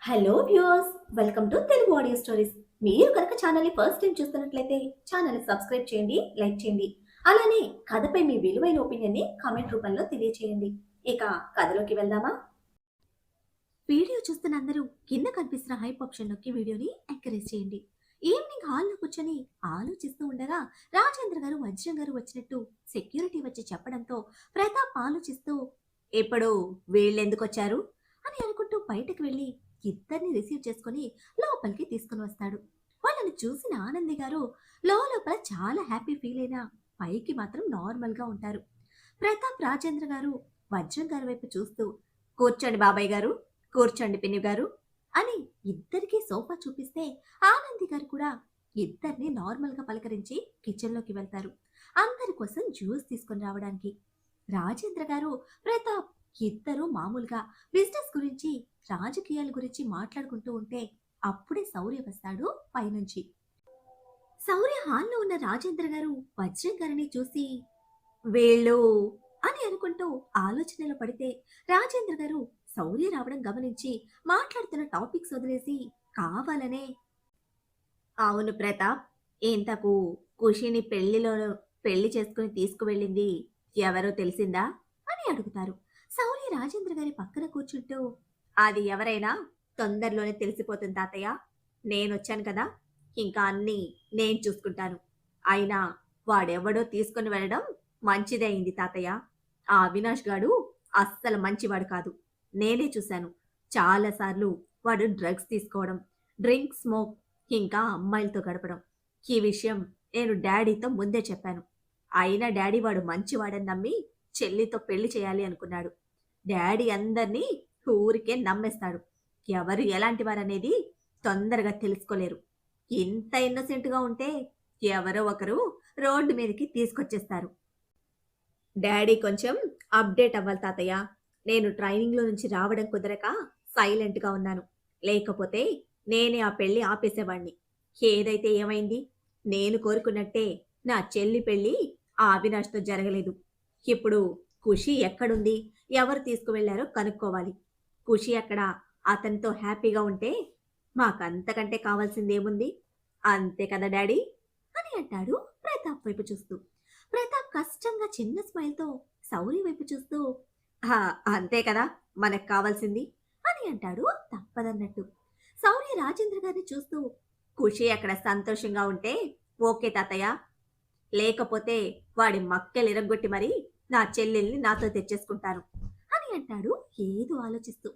Hello viewers, welcome to Telugu audio stories. మీరు కనుక ఛానల్ని ఫస్ట్ టైం చూస్తున్నట్లయితే ఛానల్ని సబ్స్క్రైబ్ చేయండి, లైక్ చేయండి. అలానే కథపై మీ విలువైన ఒపీనియన్ని కామెంట్ రూపంలో తెలియచేయండి. ఇక కథలోకి వెళ్దామా? వీడియో చూస్తున్న అందరూ కింద కనిపిస్తున్న హైప్ ఆప్షన్ నొక్కి వీడియోని ఎంకరేజ్ చేయండి. ఈవినింగ్ హాల్లో కూర్చొని ఆలోచిస్తూ ఉండగా రాజేంద్ర గారు వజ్రం గారు వచ్చినట్టు సెక్యూరిటీ వచ్చి చెప్పడంతో ప్రతాప్ ఆలోచిస్తూ ఇప్పుడు వీళ్ళెందుకు వచ్చారు అని అనుకుంటూ బయటకు వెళ్ళి ఇద్దరిని రిసీవ్ చేసుకుని లోపలికి తీసుకుని వస్తాడు. వాళ్ళని చూసిన ఆనంది గారు లోపల చాలా హ్యాపీ ఫీల్ అయినా పైకి మాత్రం నార్మల్ గా ఉంటారు. ప్రతాప్ రాజేంద్ర గారు వజ్రం గారి వైపు చూస్తూ కూర్చోండి బాబాయ్ గారు, కూర్చోండి పిన్ని గారు అని ఇద్దరికి సోఫా చూపిస్తే ఆనంది గారు కూడా ఇద్దరిని నార్మల్ గా పలకరించి కిచెన్ లోకి వెళ్తారు అందరి కోసం జ్యూస్ తీసుకొని రావడానికి. రాజేంద్ర గారు ప్రతాప్ ఇద్దరు మామూలుగా బిజినెస్ గురించి రాజకీయాల గురించి మాట్లాడుకుంటూ ఉంటే అప్పుడే శౌర్య వస్తాడు పైనుంచి. శౌర్య హాల్లో ఉన్న రాజేంద్ర గారు వజ్రం గారిని చూసి వీళ్ళు అని అనుకుంటూ ఆలోచనలో పడితే రాజేంద్ర గారు శౌర్య రావడం గమనించి మాట్లాడుతున్న టాపిక్స్ వదిలేసి కావాలనే అవును ప్రతాప్, ఇంతకు ఖుషిని పెళ్లి చేసుకుని తీసుకువెళ్ళింది ఎవరో తెలిసిందా అని అడుగుతారు. శౌర్య రాజేంద్ర గారి పక్కన కూర్చుంటూ అది ఎవరైనా తొందరలోనే తెలిసిపోతుంది తాతయ్య, నేనొచ్చాను కదా, ఇంకా అన్నీ నేను చూసుకుంటాను. అయినా వాడెవడో తీసుకుని వెళ్ళడం మంచిదే అయింది తాతయ్య. ఆ అవినాష్ గాడు అస్సలు మంచివాడు కాదు. నేనే చూశాను చాలాసార్లు వాడు డ్రగ్స్ తీసుకోవడం, డ్రింక్ స్మోక్, ఇంకా అమ్మాయిలతో గడపడం. ఈ విషయం నేను డాడీతో ముందే చెప్పాను. అయినా డాడీ వాడు మంచివాడని నమ్మి చెల్లితో పెళ్లి చేయాలి అనుకున్నాడు. డాడీ అందర్నీ ఊరికే నమ్మేస్తాడు. ఎవరు ఎలాంటి వారనేది తొందరగా తెలుసుకోలేరు. ఇంత ఇన్నోసెంట్గా ఉంటే ఎవరో ఒకరు రోడ్డు మీదకి తీసుకొచ్చేస్తారు. డాడీ కొంచెం అప్డేట్ అవ్వాలి తాతయ్య. నేను ట్రైనింగ్లో నుంచి రావడం కుదరక సైలెంట్గా ఉన్నాను. లేకపోతే నేనే ఆ పెళ్లి ఆపేసేవాణ్ణి. ఏదైతే ఏమైంది, నేను కోరుకున్నట్టే నా చెల్లి పెళ్లి ఆ అవినాష్తో జరగలేదు. ఇప్పుడు ఖుషి ఎక్కడుంది, ఎవరు తీసుకువెళ్లారో కనుక్కోవాలి. ఖుషి అక్కడ అతనితో హ్యాపీగా ఉంటే మాకంతకంటే కావాల్సిందేముంది? అంతే కదా డాడీ అని అంటాడు ప్రతాప్ వైపు చూస్తూ. ప్రతాప్ కష్టంగా చిన్న స్మైల్తో శౌర్య వైపు చూస్తూ "ఆ, అంతే కదా మనకు కావాల్సింది" అని అంటాడు తప్పదన్నట్టు. శౌర్య రాజేంద్ర గారిని చూస్తూ ఖుషి అక్కడ సంతోషంగా ఉంటే ఓకే తాతయ్య, లేకపోతే వాడి మక్కెలు ఇరగ్గొట్టి మరి నా చెల్లెల్ని నాతో తెచ్చేసుకుంటాను అని అంటాడు ఏదో ఆలోచిస్తూ.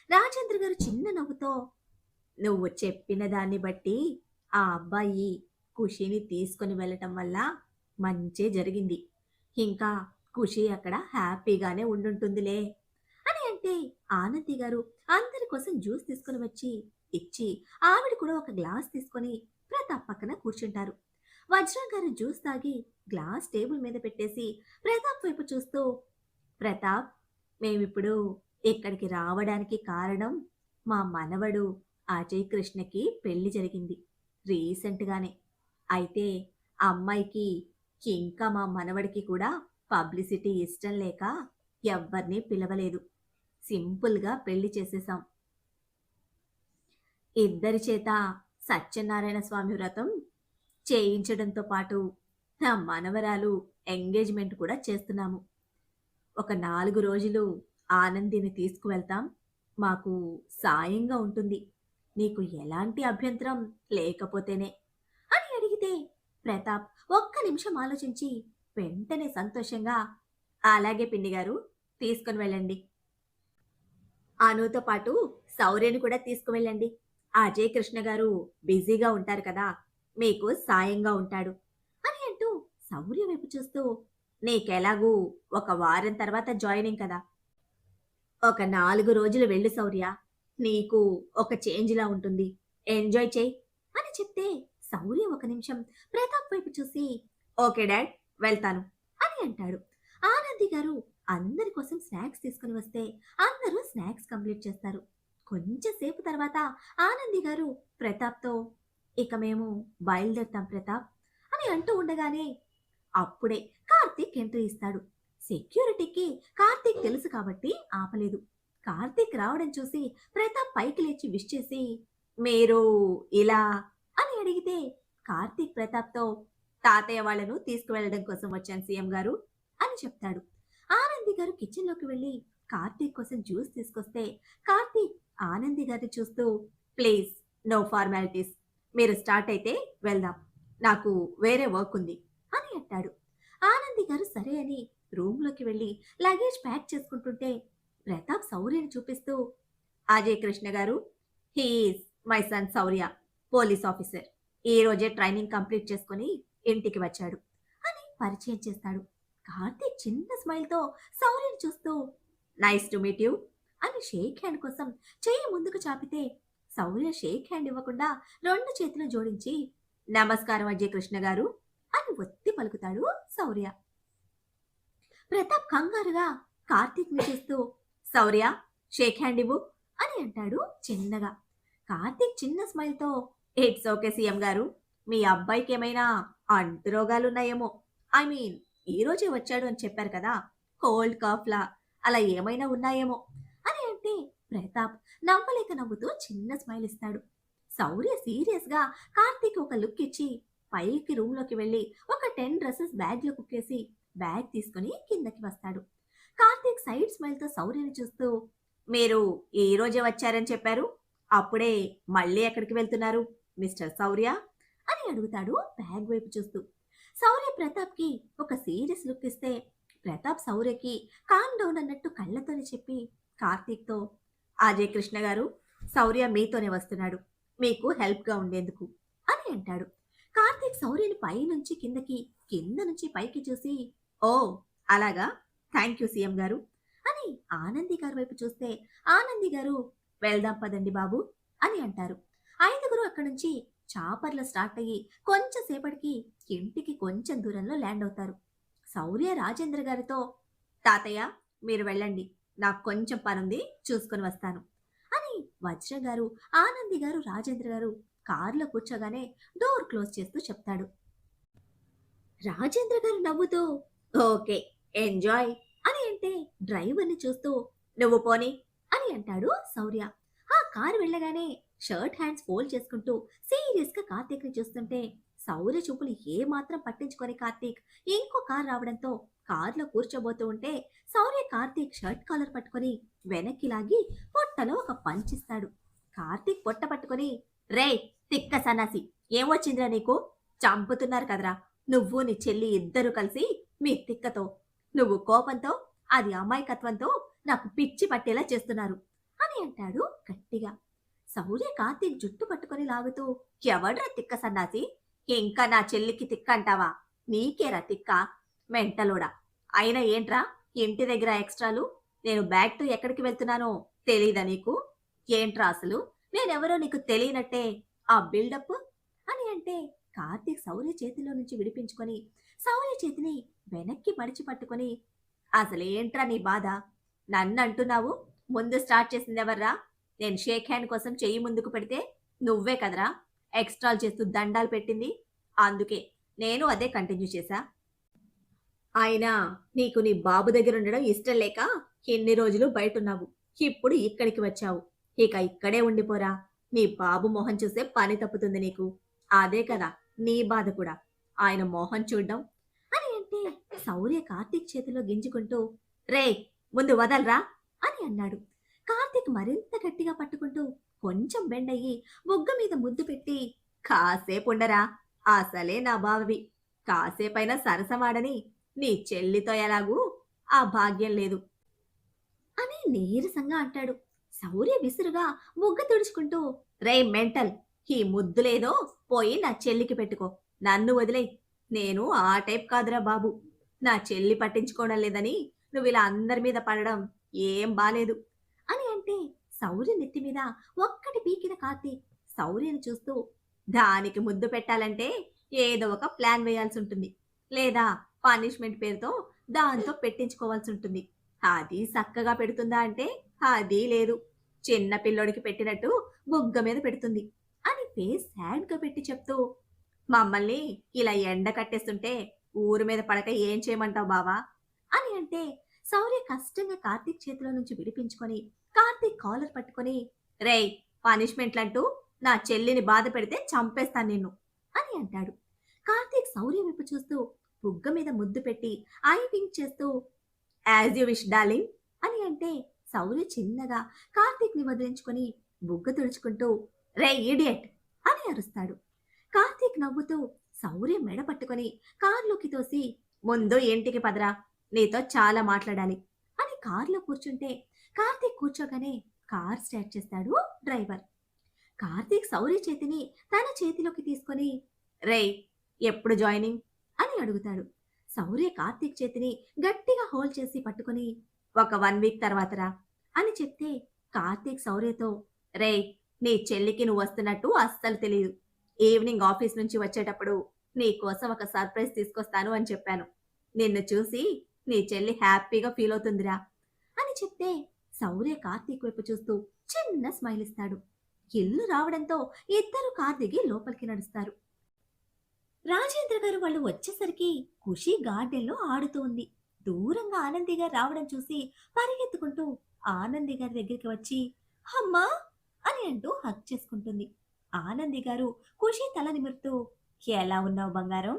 రాజేంద్ర గారు చిన్న నవ్వుతో నువ్వు చెప్పిన దాన్ని బట్టి ఆ అబ్బాయి ఖుషిని తీసుకుని వెళ్ళటం వల్ల మంచే జరిగింది. ఇంకా ఖుషి అక్కడ హ్యాపీగానే ఉండుంటుందిలే అని అంటే ఆనంది గారు అందరి కోసం జ్యూస్ తీసుకుని వచ్చి ఇచ్చి ఆవిడ కూడా ఒక గ్లాస్ తీసుకొని ప్రతాప్ పక్కన కూర్చుంటారు. వజ్రం గారు జ్యూస్ తాగి గ్లాస్ టేబుల్ మీద పెట్టేసి ప్రతాప్ వైపు చూస్తూ ప్రతాప్, మేమిప్పుడు ఇక్కడికి రావడానికి కారణం మా మనవడు అజయ్ కృష్ణకి పెళ్లి జరిగింది రీసెంట్గానే. అయితే ఆ అమ్మాయికి ఇంకా మా మనవడికి కూడా పబ్లిసిటీ ఇష్టం లేక ఎవ్వరినీ పిలవలేదు. సింపుల్గా పెళ్లి చేసేశాం. ఇద్దరి చేత సత్యనారాయణ స్వామి వ్రతం చేయించడంతో పాటు నా మనవరాలు ఎంగేజ్మెంట్ కూడా చేస్తున్నాము. ఒక 4 రోజులు ఆనందిని తీసుకువెళ్తాం. మాకు సాయంగా ఉంటుంది. నీకు ఎలాంటి అభ్యంతరం లేకపోతేనే అని అడిగితే ప్రతాప్ ఒక్క నిమిషం ఆలోచించి వెంటనే సంతోషంగా అలాగే పిన్ని గారు, తీసుకుని వెళ్ళండి. అనుతో పాటు శౌర్యని కూడా తీసుకువెళ్ళండి. అజయ్ కృష్ణ గారు బిజీగా ఉంటారు కదా, మీకు సాయంగా ఉంటాడు అని అంటూ శౌర్య వైపు చూస్తూ నీకెలాగూ ఒక వారం తర్వాత జాయినింగ్ కదా, ఒక 4 రోజులు వెళ్ళు శౌర్య, నీకు ఒక చేంజ్‌లా ఉంటుంది. ఎంజాయ్ చెయ్ అని చెప్తే శౌర్య ఒక నిమిషం ప్రతాప్ వైపు చూసి ఓకే డాడ్, వెళ్తాను అని అంటాడు. ఆనంది గారు అందరి కోసం స్నాక్స్ తీసుకుని వస్తే అందరూ స్నాక్స్ కంప్లీట్ చేస్తారు. కొంచెం సేపు తర్వాత ఆనంది గారు ప్రతాప్‌తో ఇక మేము బయలుదేరుతాం ప్రతాప్ అని అంటూ ఉండగానే అప్పుడే కార్తీక్ ఎంట్రీ ఇస్తాడు. సెక్యూరిటీకి కార్తీక్ తెలుసు కాబట్టి ఆపలేదు. కార్తీక్ రావడం చూసి ప్రతాప్ పైకి లేచి విష్ చేసి, మీరు ఇలా అని అడిగితే కార్తీక్ ప్రతాప్తో, తాతయ్య వాళ్ళను తీసుకువెళ్ళడం కోసం వచ్చాను సీఎం గారు అని చెప్తాడు. ఆనంది గారు కిచెన్లోకి వెళ్ళి కార్తీక్ కోసం జ్యూస్ తీసుకొస్తే కార్తీక్ ఆనంది గారిని చూస్తూ, ప్లీజ్ నో ఫార్మాలిటీస్, మీరు స్టార్ట్ అయితే వెళ్దాం, నాకు వేరే వర్క్ ఉంది అని అంటాడు. ఆనంది గారు సరే అని రూమ్లోకి వెళ్ళి లగేజ్ ప్యాక్ చేసుకుంటుంటే ప్రతాప్ శౌర్యని చూపిస్తూ, అజయ్ కృష్ణ గారు, he's my son Shaurya, police officer, ఈ రోజే ట్రైనింగ్ కంప్లీట్ చేసుకుని ఇంటికి వచ్చాడు అని పరిచయం చేస్తాడు. కార్తీక్ చిన్న స్మైల్తో శౌర్యని చూస్తూ, నైస్ టు మీట్ యూ అని షేక్ హ్యాండ్ కోసం చెయ్యి ముందుకు చాపితే శౌర్య షేక్ హ్యాండ్ ఇవ్వకుండా రెండు చేతులు జోడించి, నమస్కారం అజయ్ కృష్ణ గారు అని ఒత్తి పలుకుతాడు శౌర్య. ప్రతాప్ కంగారుగా కార్తీక్ ని చూస్తూ, శౌర్య షేక్ హ్యాండ్ ఇవ్వు అని అంటాడు చిన్నగా. కార్తీక్ చిన్న స్మైల్ తో, ఇట్స్ ఓకే సీఎం గారు, మీ అబ్బాయికి ఏమైనా అంటురోగాలున్నాయేమో, ఐ మీన్ ఈ రోజే వచ్చాడు అని చెప్పారు కదా, కోల్డ్ కాఫ్ లా అలా ఏమైనా ఉన్నాయేమో అని అంటే ప్రతాప్ నవ్వలేక నవ్వుతూ చిన్న స్మైల్ ఇస్తాడు. శౌర్య సీరియస్ గా కార్తీక్ ఒక లుక్ ఇచ్చి పైకి రూమ్ లోకి వెళ్ళి ఒక 10 డ్రెస్సెస్ బ్యాగ్ లో కుక్కేసి బ్యాగ్ తీసుకుని కిందకి వస్తాడు. కార్తీక్ సైడ్ స్మైల్ తో శౌర్యని చూస్తూ, మీరు ఈ రోజే వచ్చారని చెప్పారు, అప్పుడే మళ్ళీ ఎక్కడికి వెళ్తున్నారు మిస్టర్ శౌర్య అని అడుగుతాడు బ్యాగ్ వైపు చూస్తూ. శౌర్య ప్రతాప్ కి ఒక సీరియస్ లుక్ ఇస్తే ప్రతాప్ శౌర్యకి కామ్ డౌన్ అన్నట్టు కళ్ళతోనే చెప్పి కార్తీక్ తో, అజయ్ కృష్ణ గారు, శౌర్య మీతోనే వస్తున్నాడు, మీకు హెల్ప్ గా ఉండేందుకు అని అంటాడు. కార్తీక్ శౌర్యని పై నుంచి కిందకి, కింద నుంచి పైకి చూసి, ఓ అలాగా, థ్యాంక్ యూ సీఎం గారు అని ఆనంది గారి వైపు చూస్తే ఆనంది గారు, వెళ్దాం పదండి బాబు అని అంటారు. ఐదుగురు అక్కడి నుంచి చాపర్లు స్టార్ట్ అయ్యి కొంచెం సేపటికి ఇంటికి కొంచెం దూరంలో ల్యాండ్ అవుతారు. శౌర్య రాజేంద్ర గారితో, తాతయ్య మీరు వెళ్ళండి, నాకు కొంచెం పనుంది, చూసుకొని వస్తాను అని వజ్ర గారు, ఆనంది గారు, రాజేంద్ర గారు కారులో కూర్చోగానే డోర్ క్లోజ్ చేస్తూ చెప్తాడు. రాజేంద్ర గారు నవ్వుతూ, ఓకే ఎంజాయ్ అని అంటే డ్రైవర్ని చూస్తూ, నువ్వు పోనీ అని అంటాడు శౌర్య. ఆ కారు వెళ్ళగానే షర్ట్ హ్యాండ్స్ ఫోల్డ్ చేసుకుంటూ సీరియస్ గా కార్తీక్ ని చూస్తుంటే శౌర్య చూపులు ఏ మాత్రం పట్టించుకొని కార్తీక్ ఇంకో కార్ రావడంతో కారులో కూర్చోబోతూ ఉంటే శౌర్య కార్తీక్ షర్ట్ కాలర్ పట్టుకొని వెనక్కి లాగి పొట్టలో ఒక పంచిస్తాడు. కార్తీక్ పొట్ట పట్టుకొని, రే తిక్క సన్నాసి, ఏమొచ్చిందిరా నీకు, చంపుతున్నారు కదరా నువ్వు నీ చెల్లి ఇద్దరు కలిసి మీ తిక్కతో, నువ్వు కోపంతో అది అమాయకత్వంతో నాకు పిచ్చి పట్టేలా చేస్తున్నారు అని అంటాడు గట్టిగా. శౌర్య కార్తీక్ జుట్టు పట్టుకొని లాగుతూ, ఎవడ్రా తిక్క సన్నాసి, ఇంకా నా చెల్లికి తిక్క అంటావా, నీకేరా తిక్క మెంటలోడా, అయినా ఏంట్రా ఇంటి దగ్గర ఎక్స్ట్రాలు, నేను బ్యాగ్తో ఎక్కడికి వెళ్తున్నానో తెలీదా నీకు, ఏంట్రా అసలు నేనెవరో నీకు తెలియనట్టే ఆ బిల్డప్ అని అంటే కార్తీక్ శౌర్య చేతిలో నుంచి విడిపించుకొని శౌర్య చేతిని వెనక్కి మడిచి పట్టుకొని, అసలేంట్రా నీ బాధ, నన్ను అంటున్నావు, ముందు స్టార్ట్ చేసింది ఎవర్రా, నేను షేక్ హ్యాండ్ కోసం చెయ్యి ముందుకు పెడితే నువ్వే కదరా ఎక్స్ట్రాలు చేస్తూ దండాలు పెట్టింది, అందుకే నేను అదే కంటిన్యూ చేశా. అయినా నీకు నీ బాబు దగ్గర ఉండడం ఇష్టం లేక ఎన్ని రోజులు బయటున్నావు, ఇప్పుడు ఇక్కడికి వచ్చావు, ఇక ఇక్కడే ఉండిపోరా, నీ బాబు మొహం చూసే పని తప్పుతుంది నీకు, అదే కదా నీ బాధ కూడా, ఆయన మొహం చూడ్డం అని అంటే శౌర్య కార్తీక్ చేతిలో గింజుకుంటూ, రే ముందు వదలరా అని అన్నాడు. కార్తీక్ మరింత గట్టిగా పట్టుకుంటూ కొంచెం బెండయ్యి బొగ్గ మీద ముద్దు పెట్టి, కాసేపు ఉండరా, అసలే నా బావవి, కాసేపైనా సరసమాడని నీ చెల్లితో ఎలాగూ ఆ భాగ్యం లేదు అని నీరసంగా అంటాడు. శౌర్య విసురుగా బొగ్గ తుడుచుకుంటూ, రే మెంటల్, ఈ ముద్దులేదో పోయి నా చెల్లికి పెట్టుకో, నన్ను వదిలే, నేను ఆ టైప్ కాదురా బాబు, నా చెల్లి పట్టించుకోవడం లేదని నువ్వు ఇలా అందరి మీద పడడం ఏం బాలేదు అని అంటే శౌర్య నెత్తి మీద ఒక్కటి పీకిన కార్తీక్ శౌర్యని చూస్తూ, దానికి ముద్దు పెట్టాలంటే ఏదో ఒక ప్లాన్ వేయాల్సి ఉంటుంది, లేదా పనిష్మెంట్ పేరుతో దాంతో పెట్టించుకోవాల్సి ఉంటుంది, అది చక్కగా పెడుతుందా అంటే అది లేదు, చిన్న పిల్లోడికి పెట్టినట్టు బుగ్గ మీద పెడుతుంది అని ఫేస్ సాడ్ గా పెట్టి చెప్తూ, మమ్మల్ని ఇలా ఎండ కట్టేస్తుంటే ఊరు మీద పడక ఏం చేయమంటావు బావా అని అంటే శౌర్య కష్టంగా కార్తీక్ చేతిలో నుంచి విడిపించుకొని కార్తీక్ కాలర్ పట్టుకొని, రేయ్, పనిష్మెంట్లంటూ నా చెల్లిని బాధ పెడితే చంపేస్తాను నిన్ను అని అంటాడు. కార్తీక్ శౌర్య వైపు చూస్తూ బుగ్గ మీద ముద్దు పెట్టి ఐ వింక్ చేస్తూ యాజ్ యూ విష్ డార్లింగ్ అని అంటే, శౌర్య చిన్నగా కార్తీక్ ని వదిలించుకొని బుగ్గ తుడుచుకుంటూ రే ఈడియట్ అని అరుస్తాడు. కార్తీక్ నవ్వుతూ శౌర్య మెడ పట్టుకొని కారులోకి తోసి, ముందు ఇంటికి పదరా, నీతో చాలా మాట్లాడాలి అని కారులో కూర్చుంటే, కార్తీక్ కూర్చోగానే కార్ స్టార్ట్ చేస్తాడు డ్రైవర్. కార్తీక్ శౌర్య చేతిని తన చేతిలోకి తీసుకొని, రేయ్, ఎప్పుడు జాయినింగ్ అని అడుగుతాడు. శౌర్య కార్తీక్ చేతిని గట్టిగా హోల్డ్ చేసి పట్టుకొని, ఒక 1 వీక్ తర్వాతరా అని చెప్తే, కార్తీక్ శౌర్యతో, రేయ్, నీ చెల్లికి నువ్వు వస్తున్నట్టు అస్సలు తెలియదు. ఈవినింగ్ ఆఫీస్ నుంచి వచ్చేటప్పుడు నీ కోసం ఒక సర్ప్రైజ్ తీసుకొస్తాను అని చెప్పాను. నిన్ను చూసి నీ చెల్లి హ్యాపీగా ఫీల్ అవుతుందిరా అని చెప్తే, శౌర్య కార్తీక్ వైపు చూస్తూ చిన్న స్మైల్ ఇస్తాడు. ఇల్లు రావడంతో ఇద్దరు కార్ దిగి లోపలికి నడుస్తారు. రాజేంద్ర గారు వాళ్ళు వచ్చేసరికి ఖుషి గార్డెన్లో ఆడుతూ ఉంది. దూరంగా ఆనంది గారు రావడం చూసి పరిగెత్తుకుంటూ ఆనంది గారి దగ్గరికి వచ్చి అమ్మా అని అంటూ హక్ చేసుకుంటుంది. ఆనంది గారు ఖుషి తల నిమురుతూ ఎలా ఉన్నావు బంగారం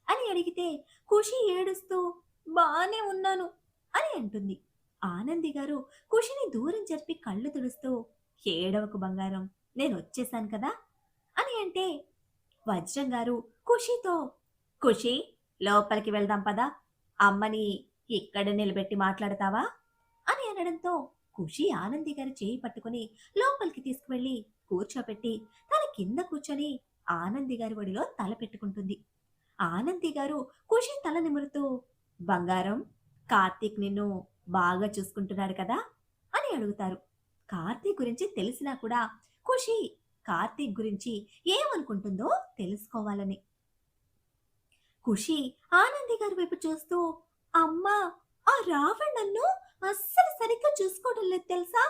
అని అడిగితే, ఖుషి ఏడుస్తూ బానే ఉన్నాను అని అంటుంది. ఆనంది గారు ఖుషిని దూరం జరిపి కళ్ళు తుడుస్తూ, ఏడవకు బంగారం, నేను వచ్చేసాను కదా అని అంటే, వజ్రం గారు ఖుషితో, ఖుషి, లోపలికి వెళ్దాం పదా, అమ్మని ఇక్కడ నిలబెట్టి మాట్లాడతావా అని అనడంతో, ఖుషి ఆనంది గారి చేయి పట్టుకుని లోపలికి తీసుకువెళ్లి కూర్చోపెట్టి తన కింద కూర్చొని ఆనంది గారి ఒడిలో తల పెట్టుకుంటుంది. ఆనంది గారు ఖుషి తల నిమురుతూ, బంగారం, కార్తీక్ నిన్ను బాగా చూసుకుంటున్నాడు కదా అని అడుగుతారు. కార్తీక్ గురించి తెలిసినా కూడా ఖుషి కార్తీక్ గురించి ఏమనుకుంటుందో తెలుసుకోవాలని. ఖుషి ఆనంది గారి వైపు చూస్తూ, అమ్మా, ఆ రావణ్ నన్ను అస్సలు సరిగ్గా చూసుకోవడం లేదు తెలుసా,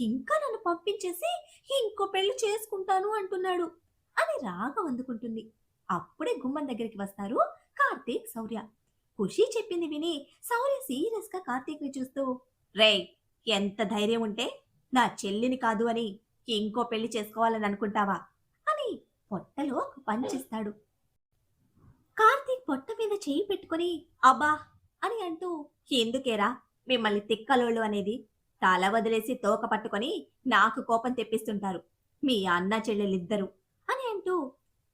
ఇంకా నన్ను పంపించేసి ఇంకో పెళ్లి చేసుకుంటాను అంటున్నాడు అని రాగం అందుకుంటుంది. అప్పుడే గుమ్మం దగ్గరికి వస్తారు కార్తీక్ శౌర్య. ఖుషి చెప్పింది విని శౌర్య సీరియస్ గా కార్తీక్ ని చూస్తూ, రేయ్, ఎంత ధైర్యం ఉంటే నా చెల్లిని కాదు అని ఇంకో పెళ్లి చేసుకోవాలని అనుకుంటావా అని పొట్టలో పంచిస్తాడు. కార్తీక్ పొట్ట మీద చేయి పెట్టుకుని అబ్బా అని అంటూ, ఎందుకేరా మిమ్మల్ని తిక్కలోళ్ళు అనేది, తల వదిలేసి తోక పట్టుకొని నాకు కోపం తెప్పిస్తుంటారు మీ అన్న చెల్లెలిద్దరు అని అంటూ,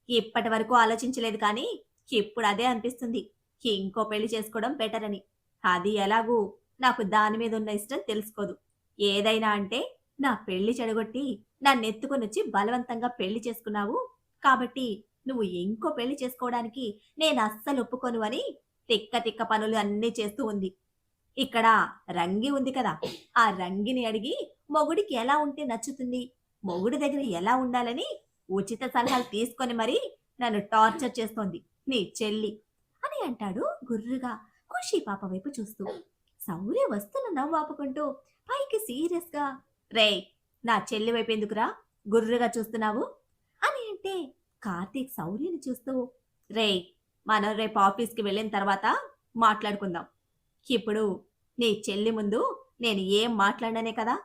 ఇప్పటి వరకు ఆలోచించలేదు కానీ ఇప్పుడు అదే అనిపిస్తుంది, ఇంకో పెళ్లి చేసుకోవడం బెటర్ అని. అది ఎలాగూ నాకు దాని మీద ఉన్న ఇష్టం తెలుసుకోదు. ఏదైనా అంటే నా పెళ్లి చెడగొట్టి నన్నెత్తుకొనొచ్చి బలవంతంగా పెళ్లి చేసుకున్నావు కాబట్టి నువ్వు ఇంకో పెళ్లి చేసుకోవడానికి నేను అస్సలు ఒప్పుకోను అని తిక్క తిక్క పనులు అన్నీ చేస్తూ ఉంది. ఇక్కడ రంగి ఉంది కదా, ఆ రంగిని అడిగి మొగుడికి ఎలా ఉంటే నచ్చుతుంది, మొగుడి దగ్గర ఎలా ఉండాలని ఉచిత సలహాలు తీసుకొని మరీ నన్ను టార్చర్ చేస్తోంది నీ చెల్లి అని అంటాడు గుర్రుగా ఖుషి పాప వైపు చూస్తూ. శౌర్య వస్తున్న నవ్వు ఆపుకుంటూ పైకి సీరియస్ గా, రేయ్, నా చెల్లి వైపు ఎందుకురా గుర్రుగా చూస్తున్నావు అని అంటే, కార్తీక్ శౌర్యని చూస్తూ, రేయ్, మనం రేపు ఆఫీస్కి వెళ్ళిన తర్వాత మాట్లాడుకుందాం. ఇప్పుడు నీ చెల్లి ముందు నేను ఏం మాట్లాడనే కదా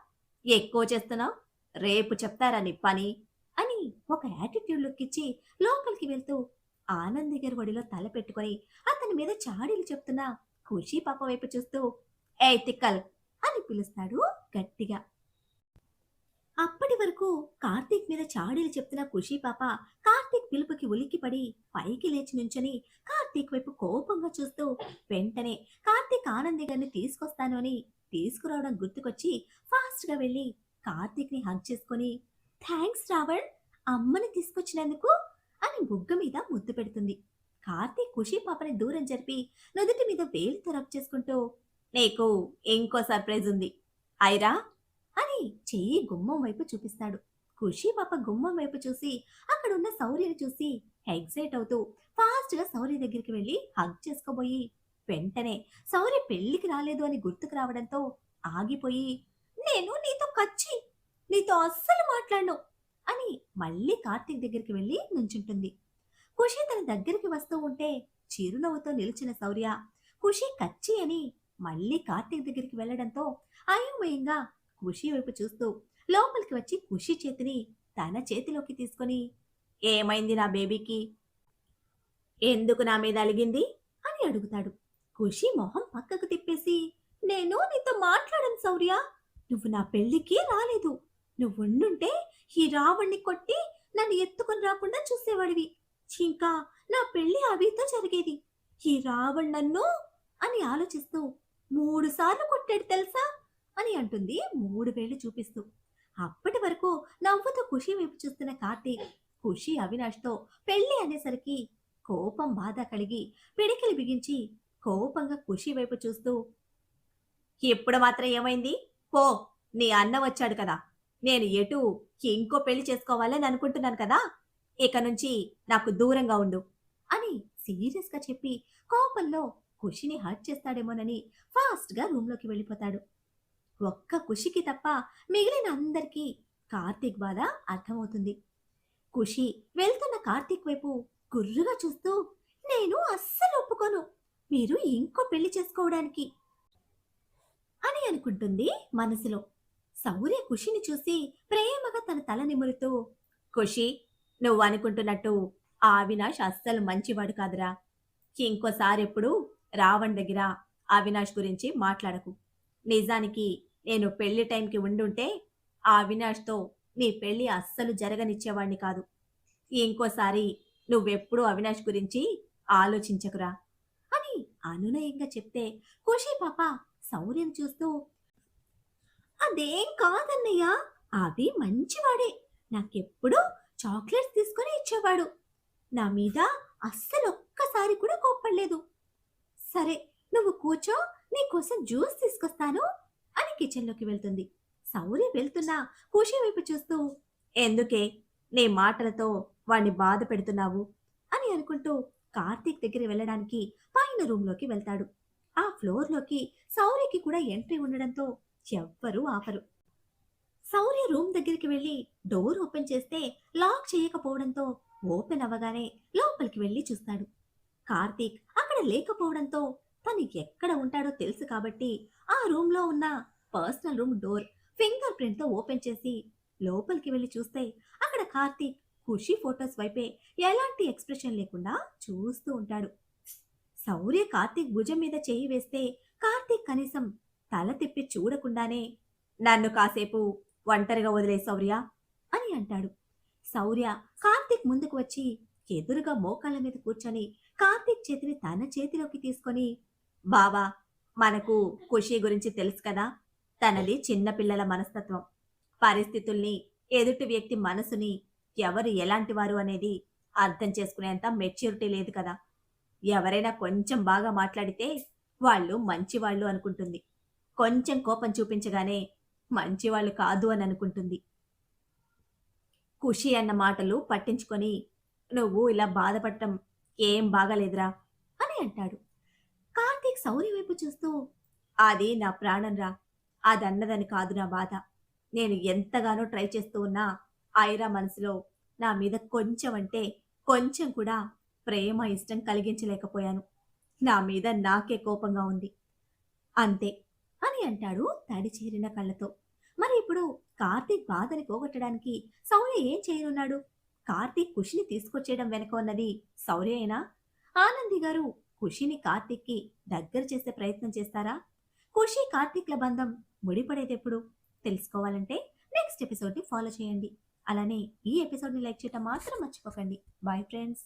ఎక్కువ చేస్తున్నావు, రేపు చెప్తారా నీ పని అని ఒక యాటిట్యూడ్ లుక్ ఇచ్చి లోపలికి వెళ్తూ ఆనంద్ గారి ఒడిలో తల పెట్టుకొని అతని మీద చాడీలు చెప్తున్న ఖుషి పాప వైపు చూస్తూ, ఏ తిక్కల్ అని పిలుస్తాడు గట్టిగా. అప్పటి వరకు కార్తీక్ మీద చాడీలు చెప్తున్న ఖుషి పాప కార్తీక్ పిలుపుకి ఉలిక్కిపడి పైకి లేచి నుంచొని కార్తీక్ వైపు కోపంగా చూస్తూ, వెంటనే కార్తీక్ ఆనంది గారిని తీసుకొస్తాను అని తీసుకురావడం గుర్తుకొచ్చి ఫాస్ట్ గా వెళ్లి కార్తీక్ ని హగ్ చేసుకుని, థ్యాంక్స్ రావణ్, అమ్మని తీసుకొచ్చినందుకు అని బుగ్గ మీద ముద్దు పెడుతుంది. కార్తీక్ ఖుషి పాపని దూరం జరిపి నుదుటి మీద వేలితో రబ్ చేసుకుంటూ, నీకు ఇంకో సర్ప్రైజ్ ఉంది ఐరా అని చెయ్యి గుమ్మం వైపు చూపిస్తాడు. ఖుషి పాప గుమ్మం వైపు చూసి అక్కడున్న శౌర్యని చూసి ఎగ్జైట్ అవుతూ ఫాస్ట్ గా శౌర్య దగ్గరికి వెళ్లి హగ్ చేసుకోబోయి, వెంటనే శౌర్య పెళ్లికి రాలేదు అని గుర్తుకు రావడంతో ఆగిపోయి, నేను నీతో కచ్చి, నీతో అస్సలు మాట్లాడను అని మళ్ళీ కార్తీక్ దగ్గరికి వెళ్లి నుంచుంటుంది. ఖుషి తన దగ్గరికి వస్తూ ఉంటే చిరునవ్వుతో నిలిచిన శౌర్య ఖుషి కచ్చి అని మళ్ళీ కార్తీక్ దగ్గరికి వెళ్లడంతో అయోమయంగా ఖుషి వైపు చూస్తూ లోపలికి వచ్చి ఖుషి చేతిని తన చేతిలోకి తీసుకొని, ఏమైంది నా బేబీకి? ఎందుకు నా మీద అలిగింది అని అడుగుతాడు. ఖుషి మొహం పక్కకు తిప్పేసి, నేను నీతో మాట్లాడను శౌర్య. నువ్వు నా పెళ్లికి రాలేదు. నువ్వుండుంటే ఈ రావణ్ణి కొట్టి నన్ను ఎత్తుకొని రాకుండా చూసేవాడివి. ఇంకా నా పెళ్లి అవితో జరిగేది. ఈ రావణ్ నన్ను అని ఆలోచిస్తూ 3 సార్లు కొట్టాడు తెలుసా అని అంటుంది 3 వేళ్లు చూపిస్తూ. అప్పటి వరకు నవ్వుతూ ఖుషి వైపు చూస్తున్న కార్తీక్ ఖుషి అవినాష్తో పెళ్లి అనేసరికి కోపం బాధ కలిగి పిడికిలి బిగించి కోపంగా ఖుషి వైపు చూస్తూ, ఇప్పుడు మాత్రం ఏమైంది? పో, నీ అన్న వచ్చాడు కదా. నేను ఎటు ఇంకో పెళ్లి చేసుకోవాలని అనుకుంటున్నాను కదా. ఇక నుంచి నాకు దూరంగా ఉండు అని సీరియస్గా చెప్పి కోపంలో ఖుషిని హర్ట్ చేస్తాడేమోనని ఫాస్ట్గా రూమ్లోకి వెళ్ళిపోతాడు. ఒక్క ఖుషికి తప్ప మిగిలిన అందరికీ కార్తీక్ బాధ అర్థమవుతుంది. ఖుషి వెళ్తున్న కార్తీక్ వైపు గుర్రుగా చూస్తూ, నేను అస్సలు ఒప్పుకోను మీరు ఇంకో పెళ్లి చేసుకోవడానికి అని అనుకుంటుంది మనసులో. శౌర్య ఖుషిని చూసి ప్రేమగా తన తల నిమురుతూ, ఖుషి, నువ్వు అనుకుంటున్నట్టు ఆ అవినాష్ అస్సలు మంచివాడు కాదురా. ఇంకోసారి ఎప్పుడు రావణ్ దగ్గర అవినాష్ గురించి మాట్లాడకు. నిజానికి నేను పెళ్లి టైంకి ఉండుంటే ఆ అవినాష్తో నీ పెళ్లి అస్సలు జరగనిచ్చేవాణ్ణి కాదు. ఇంకోసారి నువ్వెప్పుడూ అవినాష్ గురించి ఆలోచించకురా అని అనునయంగా చెప్తే ఖుషి పాప శౌర్యం చూస్తూ, అదేం కాదన్నయ్యా, అవి మంచివాడే. నాకెప్పుడూ చాక్లెట్స్ తీసుకొని ఇచ్చేవాడు. నా మీద అస్సలు ఒక్కసారి కూడా కోప్పడలేదు. సరే, నువ్వు కూర్చో, నీకోసం జ్యూస్ తీసుకొస్తాను అని కిచెన్లోకి వెళ్తుంది. శౌర్య వెళ్తున్నా ఖుషి వైపు చూస్తూ, ఎందుకే నీ మాటలతో వాణ్ణి బాధ పెడుతున్నావు అని అనుకుంటూ కార్తీక్ దగ్గర వెళ్ళడానికి పైన రూమ్లోకి వెళ్తాడు. ఆ ఫ్లోర్లోకి శౌర్యకి కూడా ఎంట్రీ ఉండడంతో ఎవ్వరూ ఆపరు. శౌర్య రూమ్ దగ్గరికి వెళ్లి డోర్ ఓపెన్ చేస్తే లాక్ చేయకపోవడంతో ఓపెన్ అవ్వగానే లోపలికి వెళ్లి చూస్తాడు. కార్తీక్ అక్కడ లేకపోవడంతో తను ఎక్కడ ఉంటాడో తెలుసు కాబట్టి ఆ రూమ్లో ఉన్న పర్సనల్ రూమ్ డోర్ ఫింగర్ ప్రింట్తో ఓపెన్ చేసి లోపలికి వెళ్లి చూస్తే అక్కడ కార్తీక్ ఖుషి ఫోటోస్ వైపే ఎలాంటి ఎక్స్ప్రెషన్ లేకుండా చూస్తూ ఉంటాడు. శౌర్య కార్తీక్ భుజం మీద చేయి వేస్తే కార్తీక్ కనీసం తల తిప్పి చూడకుండానే, నన్ను కాసేపు ఒంటరిగా వదిలే శౌర్య అని అంటాడు. శౌర్య కార్తీక్ ముందుకు వచ్చి ఎదురుగా మోకాళ్ళ మీద కూర్చొని కార్తీక్ చేతిని తన చేతిలోకి తీసుకొని, బావా, మనకు ఖుషి గురించి తెలుసు కదా. తనది చిన్నపిల్లల మనస్తత్వం. పరిస్థితుల్ని, ఎదుటి వ్యక్తి మనసుని ఎవరు ఎలాంటి వారు అనేది అర్థం చేసుకునేంత మెచ్యూరిటీ లేదు కదా. ఎవరైనా కొంచెం బాగా మాట్లాడితే వాళ్ళు మంచివాళ్ళు అనుకుంటుంది. కొంచెం కోపం చూపించగానే మంచివాళ్ళు కాదు అని అనుకుంటుంది. ఖుషి అన్న మాటలు పట్టించుకొని నువ్వు ఇలా బాధపడటం ఏం బాగాలేదురా అని అంటాడు. కార్తీక్ శౌర్య వైపు చూస్తూ, అది నా ప్రాణంరా. అదన్నదని కాదు నా బాధ. నేను ఎంతగానో ట్రై చేస్తూ ఉన్నా ఐరా మనసులో నా మీద కొంచెం అంటే కొంచెం కూడా ప్రేమ ఇష్టం కలిగించలేకపోయాను. నా మీద నాకే కోపంగా ఉంది అంతే అని అంటాడు తడి చేరిన కళ్ళతో. మరి ఇప్పుడు కార్తీక్ బాధని పోగొట్టడానికి శౌర్య ఏం చేయనున్నాడు? కార్తీక్ ఖుషిని తీసుకొచ్చేయడం వెనక ఉన్నది శౌర్యేనా? ఆనంది గారు ఖుషిని కార్తీక్కి దగ్గర చేసే ప్రయత్నం చేస్తారా? ఖుషి కార్తీక్ల బంధం ముడిపడేదెప్పుడు తెలుసుకోవాలంటే నెక్స్ట్ ఎపిసోడ్ని ఫాలో చేయండి. అలానే ఈ ఎపిసోడ్ని లైక్ చేయడం మాత్రం మర్చిపోకండి. Bye friends.